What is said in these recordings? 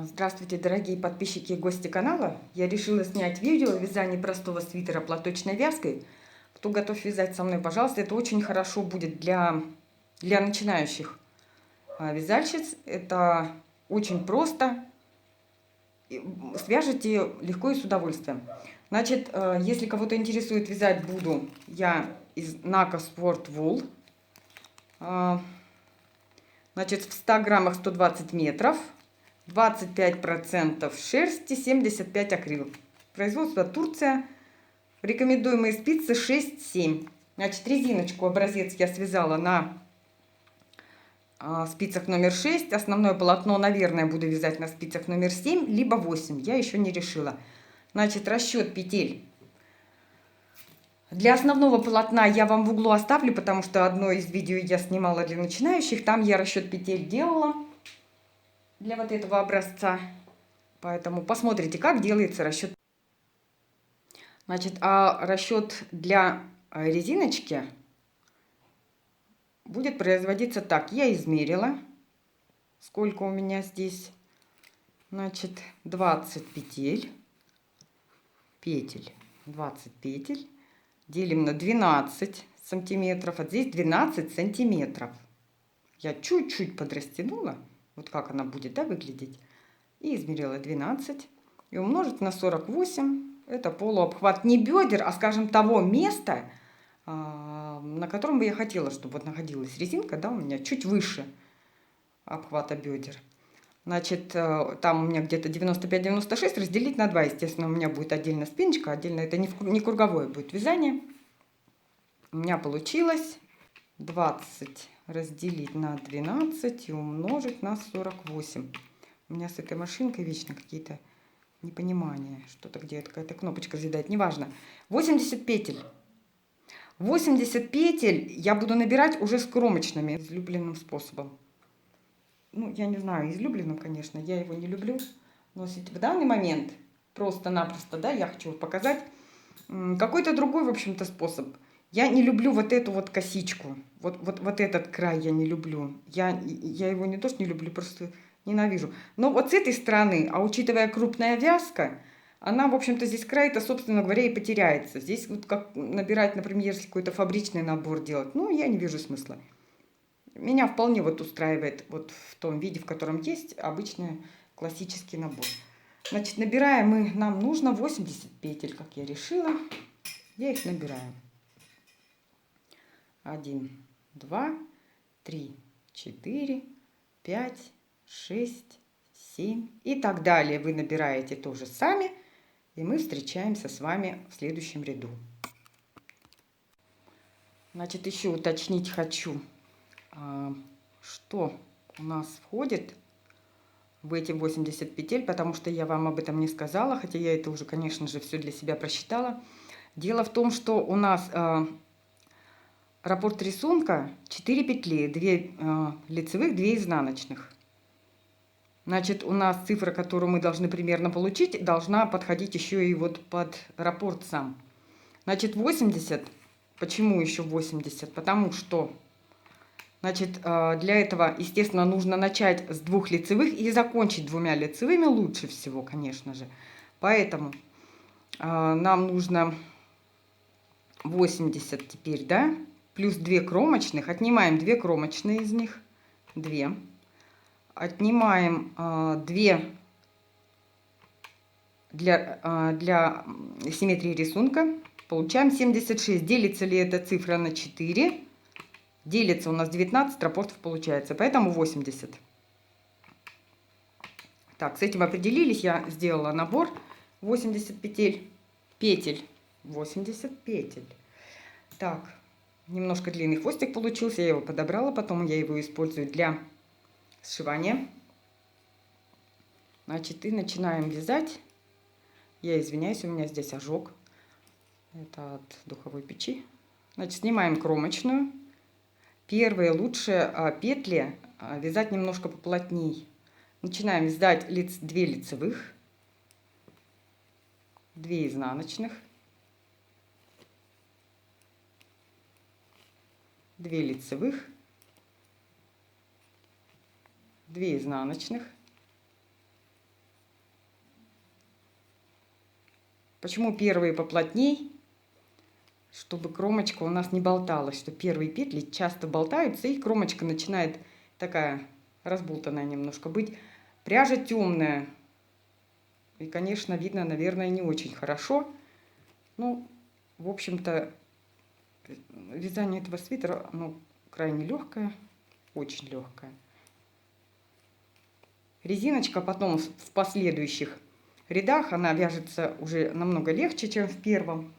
Здравствуйте, дорогие подписчики и гости канала. Я решила снять видео о вязании простого свитера платочной вязкой. Кто готов вязать со мной, пожалуйста, это очень хорошо будет для начинающих вязальщиц. Это очень просто, свяжете легко и с удовольствием. Значит, если кого-то интересует, вязать буду я из Naco Sport Wool. Значит, в 100 граммах 120 метров. 25% шерсти, 75 акрил. Производство Турция. Рекомендуемые спицы 6-7. Значит, резиночку образец я связала на спицах номер 6. Основное полотно, наверное, буду вязать на спицах номер 7, либо 8. Я еще не решила. Значит, расчет петель. Для основного полотна я вам в углу оставлю, потому что одно из видео я снимала для начинающих. Там я расчет петель делала для вот этого образца. Поэтому посмотрите, как делается расчет. Значит, а расчет для резиночки будет производиться так. Я измерила, сколько у меня здесь. Значит, 20 петель. 20 петель. Делим на 12 сантиметров. А здесь 12 сантиметров. Я чуть-чуть подрастянула. Вот как она будет, да, выглядеть. И измерила 12. И умножить на 48. Это полуобхват не бедер, а, скажем, того места, на котором бы я хотела, чтобы вот находилась резинка, да, у меня чуть выше обхвата бедер. Значит, там у меня где-то 95-96, разделить на 2, естественно, у меня будет отдельно спиночка, отдельно это не круговое будет вязание. У меня получилось 20 разделить на 12 и умножить на 48. У меня с этой машинкой вечно какие-то непонимание, что-то где какая-то кнопочка задает, неважно. 80 петель. 80 петель я буду набирать уже с кромочными, излюбленным способом. Ну, я не знаю, излюбленным, конечно, я его не люблю. Но в данный момент просто-напросто, да, я хочу показать какой-то другой, в общем-то, способ. Я не люблю вот эту вот косичку, вот этот край я не люблю. Я его не то, что не люблю, просто ненавижу. Но вот с этой стороны, а учитывая крупная вязка, она, в общем-то, здесь край-то, собственно говоря, и потеряется. Здесь вот как набирать, например, если какой-то фабричный набор делать, ну, я не вижу смысла. Меня вполне вот устраивает вот в том виде, в котором есть обычный классический набор. Значит, набираем нам нужно 80 петель, как я решила. Я их набираю. 1, 2, 3, 4, 5, 6, 7 и так далее. Вы набираете тоже сами, и мы встречаемся с вами в следующем ряду. Значит, еще уточнить хочу, что у нас входит в эти 80 петель, потому что я вам об этом не сказала, хотя я это уже, конечно же, все для себя просчитала. Дело в том, что у нас раппорт рисунка 4 петли, 2 лицевых, 2 изнаночных. Значит, у нас цифра, которую мы должны примерно получить, должна подходить еще и вот под раппорт сам. Значит, 80. Почему еще 80? Потому что, значит, для этого, естественно, нужно начать с 2 лицевых и закончить 2 лицевыми лучше всего, конечно же. Поэтому нам нужно 80 теперь, да? Плюс 2 кромочных. Отнимаем 2 кромочные из них. 2. Отнимаем 2 для симметрии рисунка. Получаем 76. Делится ли эта цифра на 4? Делится у нас 19 раппортов получается. Поэтому 80. Так, с этим определились. Я сделала набор 80 петель. 80 петель. Так, немножко длинный хвостик получился. Я его подобрала. Потом я его использую для сшивания. Значит, и начинаем вязать. Я извиняюсь, у меня здесь ожог. Это от духовой печи. Значит, снимаем кромочную. Первые лучше петли вязать немножко поплотней. Начинаем вязать 2 лицевых, 2 изнаночных, 2 лицевых, 2 изнаночных, Почему первые поплотней? Чтобы кромочка у нас не болталась, что первые петли часто болтаются, и кромочка начинает такая разболтанная немножко быть. Пряжа темная. И, конечно, видно, наверное, не очень хорошо. Ну, в общем-то, вязание этого свитера, оно крайне легкое, очень легкое. Резиночка потом в последующих рядах, она вяжется уже намного легче, чем в первом.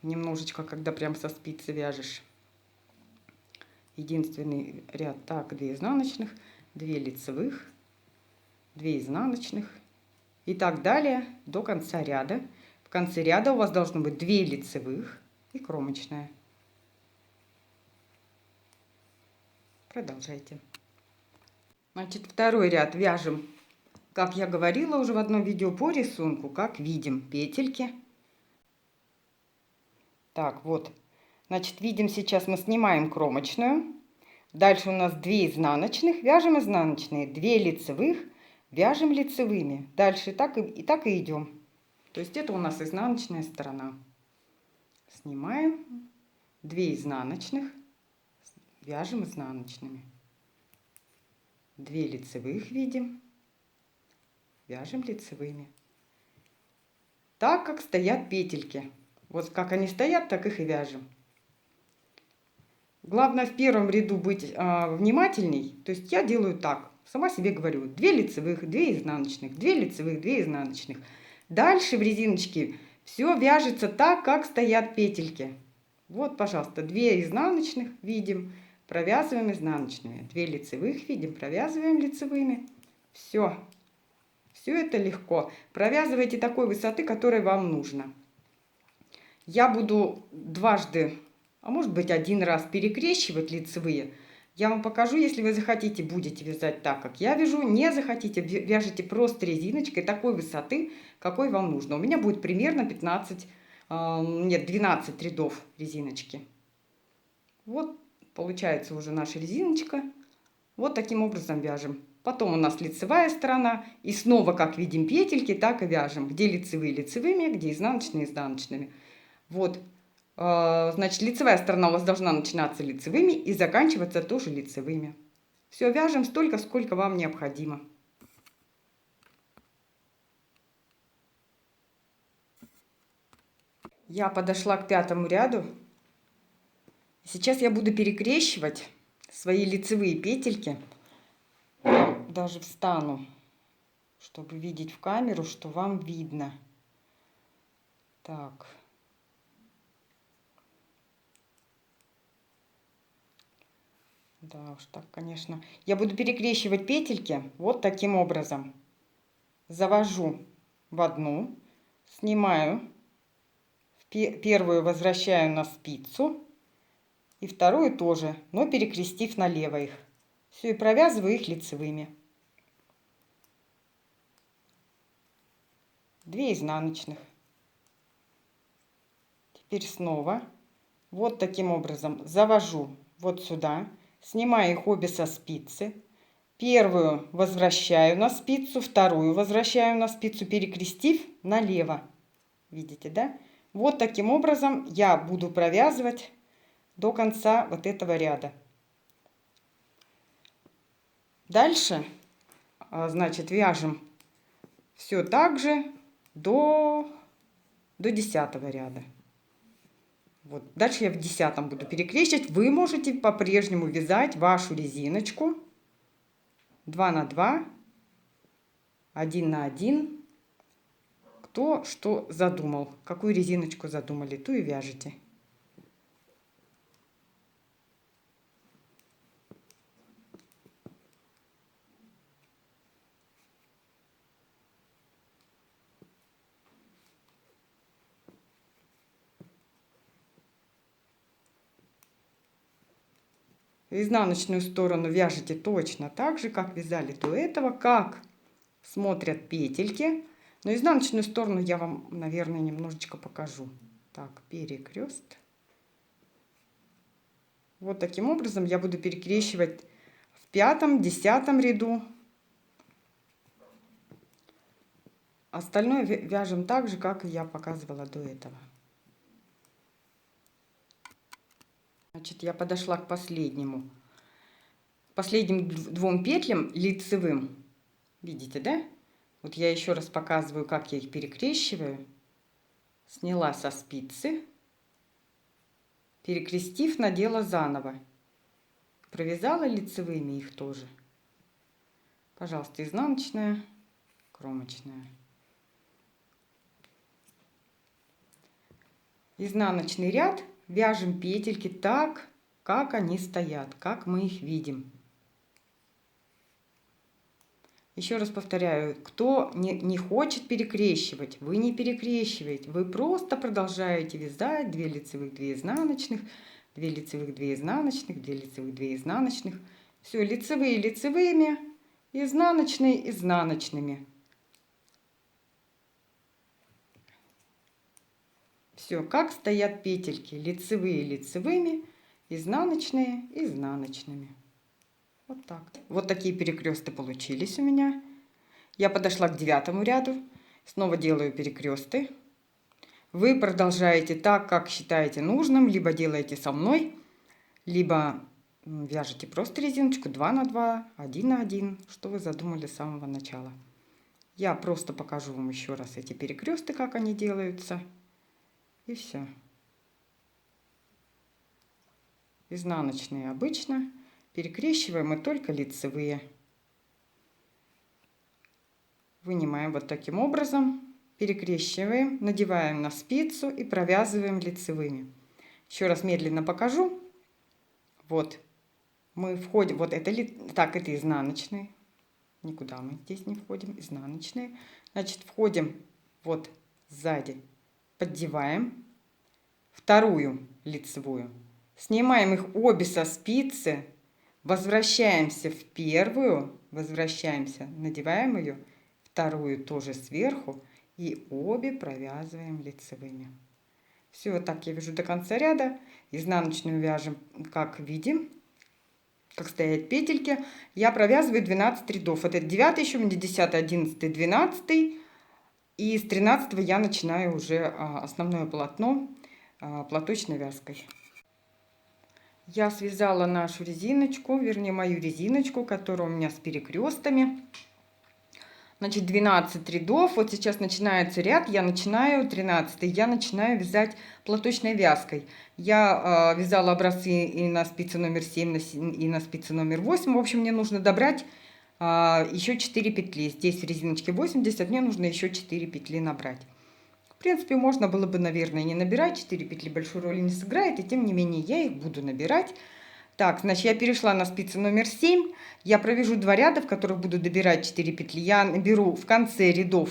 Немножечко, когда прям со спицы вяжешь. Единственный ряд, так, 2 изнаночных, 2 лицевых, 2 изнаночных и так далее до конца ряда. В конце ряда у вас должно быть 2 лицевых и кромочная. Продолжайте. Значит, второй ряд вяжем, как я говорила уже в одном видео по рисунку, как видим петельки. Так, вот. Значит, видим, сейчас мы снимаем кромочную. Дальше у нас 2 изнаночных, вяжем изнаночные, 2 лицевых, вяжем лицевыми. Дальше так и идем. То есть это у нас изнаночная сторона. Снимаем 2 изнаночных, вяжем изнаночными. 2 лицевых видим, вяжем лицевыми. Так как стоят петельки. Вот как они стоят, так их и вяжем. Главное в первом ряду быть внимательней. То есть я делаю так. Сама себе говорю. 2 лицевых, 2 изнаночных, 2 лицевых, 2 изнаночных. Дальше в резиночке все вяжется так, как стоят петельки. Вот, пожалуйста, 2 изнаночных видим, провязываем изнаночными. 2 лицевых видим, провязываем лицевыми. Все. Все это легко. Провязывайте такой высоты, которой вам нужно. Я буду дважды, а может быть 1 раз перекрещивать лицевые. Я вам покажу, если вы захотите, будете вязать так, как я вяжу. Не захотите, вяжите просто резиночкой такой высоты, какой вам нужно. У меня будет примерно 12 рядов резиночки. Вот получается уже наша резиночка. Вот таким образом вяжем. Потом у нас лицевая сторона. И снова, как видим петельки, так и вяжем. Где лицевые лицевыми, где изнаночные изнаночными. Вот, значит, лицевая сторона у вас должна начинаться лицевыми и заканчиваться тоже лицевыми. Все, вяжем столько, сколько вам необходимо. Я подошла к 5-му ряду. Сейчас я буду перекрещивать свои лицевые петельки. Даже встану, чтобы видеть в камеру, что вам видно. Так. Да уж так, конечно. Я буду перекрещивать петельки вот таким образом. Завожу в одну, снимаю, первую возвращаю на спицу и вторую тоже, но перекрестив налево их. Все, и провязываю их лицевыми. 2 изнаночных. Теперь снова вот таким образом завожу вот сюда. Снимаю их обе со спицы. Первую возвращаю на спицу, вторую возвращаю на спицу, перекрестив налево. Видите, да? Вот таким образом я буду провязывать до конца вот этого ряда. Дальше, значит, вяжем все так же до 10-го ряда. Вот. Дальше я в 10-м буду перекрещивать. Вы можете по-прежнему вязать вашу резиночку 2 на 2, 1 на 1. Кто что задумал, какую резиночку задумали, ту и вяжете. Изнаночную сторону вяжете точно так же, как вязали до этого, как смотрят петельки. Но изнаночную сторону я вам, наверное, немножечко покажу. Так, перекрест. Вот таким образом я буду перекрещивать в 5-м, 10-м ряду. Остальное вяжем так же, как я показывала до этого. Значит, я подошла к последним двум петлям лицевым. Видите, да? Вот я еще раз показываю, как я их перекрещиваю. Сняла со спицы, перекрестив, надела заново. Провязала лицевыми их тоже. Пожалуйста, изнаночная, кромочная. Изнаночный ряд вяжем петельки так, как они стоят, как мы их видим. Еще раз повторяю, кто не хочет перекрещивать, вы не перекрещиваете, вы просто продолжаете вязать 2 лицевых, 2 изнаночных, 2 лицевых, 2 изнаночных, 2 лицевых, 2 изнаночных. Все, лицевые лицевыми, изнаночные изнаночными. Все, как стоят петельки, лицевые лицевыми, изнаночные изнаночными. Вот так. Вот такие перекресты получились у меня. Я подошла к 9 ряду, снова делаю перекресты. Вы продолжаете так, как считаете нужным, либо делаете со мной, либо вяжете просто резиночку 2 на 2, 1 на 1, что вы задумали с самого начала. Я просто покажу вам еще раз эти перекресты, как они делаются. И все. Изнаночные обычно. Перекрещиваем мы только лицевые. Вынимаем вот таким образом. Перекрещиваем, надеваем на спицу и провязываем лицевыми. Еще раз медленно покажу. Вот. Мы входим. Вот это, так, это изнаночные. Никуда мы здесь не входим. Изнаночные. Значит, входим вот сзади. Поддеваем. Вторую лицевую. Снимаем их обе со спицы. Возвращаемся в первую. Возвращаемся. Надеваем ее. Вторую тоже сверху. И обе провязываем лицевыми. Все, вот так я вяжу до конца ряда. Изнаночную вяжем, как видим. Как стоят петельки. Я провязываю 12 рядов. Это 9 еще, 10, 11, 12. И с 13 я начинаю уже основное полотно платочной вязкой. Я связала нашу резиночку, вернее мою резиночку, которая у меня с перекрестами. Значит, 12 рядов. Вот сейчас начинается ряд. Я начинаю 13. Я начинаю вязать платочной вязкой. Я вязала образцы и на спице номер 7, и на спице номер 8. В общем, мне нужно добрать еще 4 петли. Здесь в резиночке 80, мне нужно еще 4 петли набрать. В принципе, можно было бы, наверное, не набирать. 4 петли большой роли не сыграет. И тем не менее, я их буду набирать. Так, значит, я перешла на спицу номер 7. Я провяжу 2 ряда, в которых буду добирать 4 петли. Я наберу в конце рядов.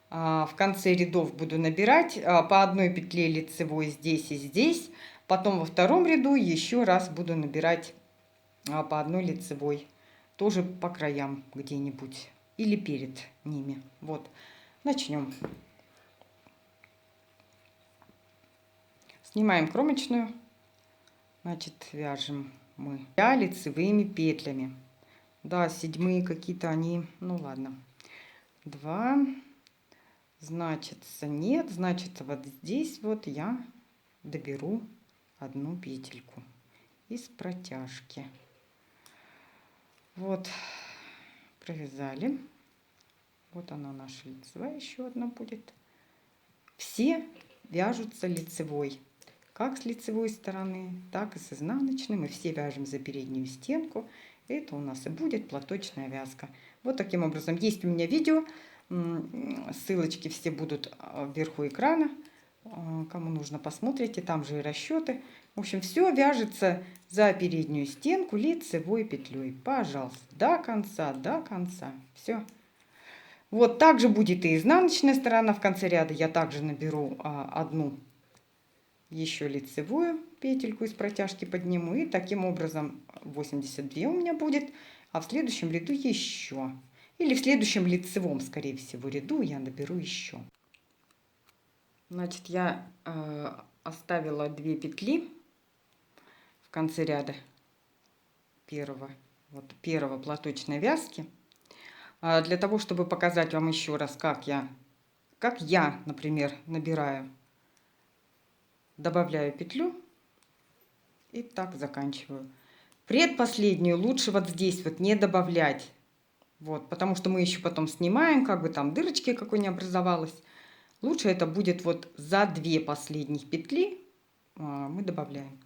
В конце рядов буду набирать по одной петле лицевой здесь и здесь. Потом во втором ряду еще раз буду набирать по одной лицевой. Тоже по краям где-нибудь. Или перед ними. Вот. Начнем. Снимаем кромочную. Значит, вяжем мы лицевыми петлями. Да, седьмые какие-то они, ну ладно. 2, значит, нет, значит, вот здесь вот я доберу одну петельку из протяжки. Вот, провязали. Вот она наша лицевая, еще одна будет. Все вяжутся лицевой. Как с лицевой стороны, так и с изнаночной. Мы все вяжем за переднюю стенку. Это у нас и будет платочная вязка. Вот таким образом. Есть у меня видео. Ссылочки все будут вверху экрана. Кому нужно, посмотрите. Там же и расчеты. В общем, все вяжется за переднюю стенку лицевой петлей. Пожалуйста, до конца, до конца. Все. Вот так же будет и изнаночная сторона. В конце ряда я также наберу одну еще лицевую петельку из протяжки подниму. И таким образом 82 у меня будет. А в следующем ряду еще. Или в следующем лицевом, скорее всего, ряду я наберу еще. Значит, я оставила 2 петли в конце ряда первого платочной вязки. Для того, чтобы показать вам еще раз, как я, например, набираю, добавляю петлю и так заканчиваю. Предпоследнюю лучше вот здесь вот не добавлять, вот, потому что мы еще потом снимаем, как бы там дырочки какой не образовалось. Лучше это будет вот за 2 последних петли мы добавляем.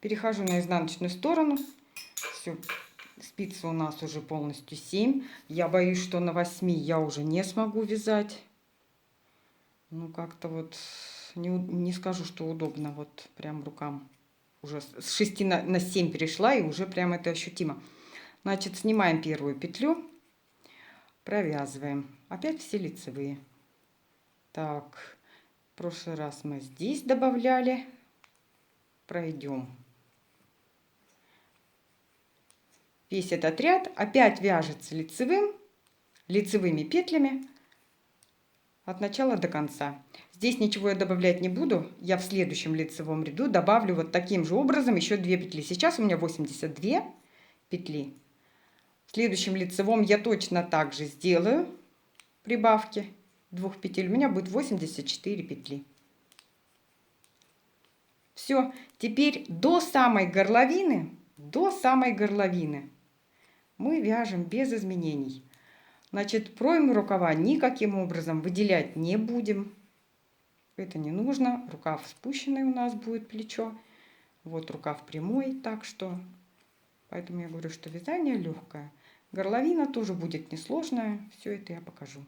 Перехожу на изнаночную сторону. Все, спицы у нас уже полностью 7. Я боюсь, что на 8 я уже не смогу вязать. Ну, как-то вот не скажу, что удобно. Вот прям рукам. Уже с 6 на 7 перешла, и уже прям это ощутимо. Значит, снимаем первую петлю. Провязываем. Опять все лицевые. Так, в прошлый раз мы здесь добавляли. Пройдем весь этот ряд. Опять вяжется лицевыми петлями от начала до конца. Здесь ничего я добавлять не буду. Я в следующем лицевом ряду добавлю вот таким же образом еще 2 петли. Сейчас у меня 82 петли. В следующем лицевом я точно так же сделаю прибавки 2 петель. У меня будет 84 петли. Все, теперь до самой горловины мы вяжем без изменений. Значит, пройму рукава никаким образом выделять не будем. Это не нужно. Рукав спущенный у нас будет, плечо. Вот рукав прямой, так что... Поэтому я говорю, что вязание легкое. Горловина тоже будет несложная. Все это я покажу.